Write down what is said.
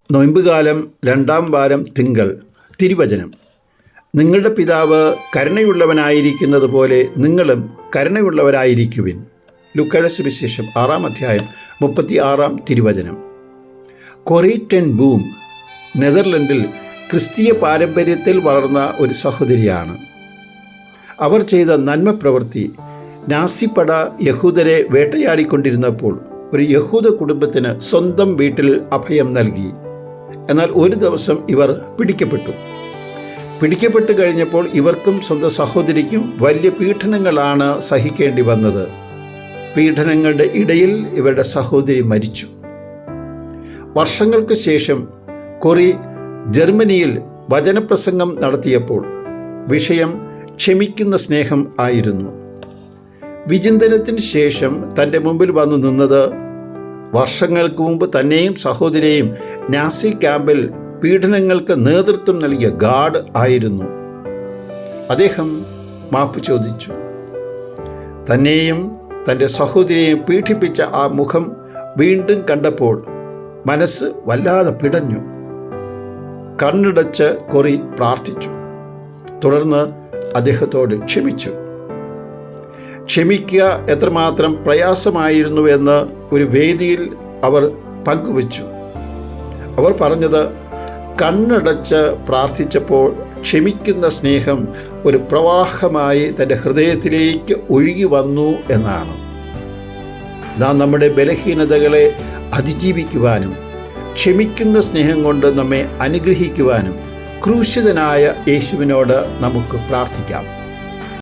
നൊയമ്പുകാലം 2-ാം വാരം തിങ്കൾ. തിരുവചനം: നിങ്ങളുടെ പിതാവ് കരുണയുള്ളവനായിരിക്കുന്നത് പോലെ നിങ്ങളും കരുണയുള്ളവരായിരിക്കുവിൻ. ലൂക്കായുടെ സുവിശേഷം 6-ാം അധ്യായം 36-ാം തിരുവചനം. കൊറി ടെൻ ബൂം നെതർലൻഡിൽ ക്രിസ്തീയ പാരമ്പര്യത്തിൽ വളർന്ന ഒരു സഹോദരിയാണ്. അവർ ചെയ്ത നന്മ പ്രവൃത്തി നാസിപ്പട യഹൂദരെ വേട്ടയാടിക്കൊണ്ടിരുന്നപ്പോൾ ഒരു യഹൂദ കുടുംബത്തിന് സ്വന്തം വീട്ടിൽ അഭയം നൽകി. എന്നാൽ ഒരു ദിവസം ഇവർ പിടിക്കപ്പെട്ടു കഴിഞ്ഞപ്പോൾ ഇവർക്കും സ്വന്തം സഹോദരിക്കും വലിയ പീഡനങ്ങളാണ് സഹിക്കേണ്ടി വന്നത്. പീഡനങ്ങളുടെ ഇടയിൽ ഇവരുടെ സഹോദരി മരിച്ചു. വർഷങ്ങൾക്ക് ശേഷം കൊറി ജർമ്മനിയിൽ വചനപ്രസംഗം നടത്തിയപ്പോൾ വിഷയം ക്ഷമിക്കുന്ന സ്നേഹം ആയിരുന്നു. വിചിന്തനത്തിന് ശേഷം തൻ്റെ മുമ്പിൽ വന്നു നിന്നത് വർഷങ്ങൾക്ക് മുമ്പ് തന്നെയും സഹോദരിയെയും നാസി ക്യാമ്പിൽ പീഡനങ്ങൾക്ക് നേതൃത്വം നൽകിയ ഗാർഡ് ആയിരുന്നു. അദ്ദേഹം മാപ്പ് ചോദിച്ചു. തന്നെയും തൻ്റെ സഹോദരിയെയും പീഡിപ്പിച്ച ആ മുഖം വീണ്ടും കണ്ടപ്പോൾ മനസ്സ് വല്ലാതെ പിടഞ്ഞു. കണ്ണടച്ച് കൊറി പ്രാർത്ഥിച്ചു. തുടർന്ന് അദ്ദേഹത്തോട് ക്ഷമിച്ചു. ക്ഷമിക്കുക എത്രമാത്രം പ്രയാസമായിരുന്നുവെന്ന് ഒരു വേദിയിൽ അവർ പങ്കുവച്ചു. അവർ പറഞ്ഞത്, കണ്ണടച്ച് പ്രാർത്ഥിച്ചപ്പോൾ ക്ഷമിക്കുന്ന സ്നേഹം ഒരു പ്രവാഹമായി തൻ്റെ ഹൃദയത്തിലേക്ക് ഒഴുകി വന്നു എന്നാണ്. നാം നമ്മുടെ ബലഹീനതകളെ അതിജീവിക്കുവാനും ക്ഷമിക്കുന്ന സ്നേഹം കൊണ്ട് നമ്മെ അനുഗ്രഹിക്കുവാനും ക്രൂശിതനായ യേശുവിനോട് നമുക്ക് പ്രാർത്ഥിക്കാം.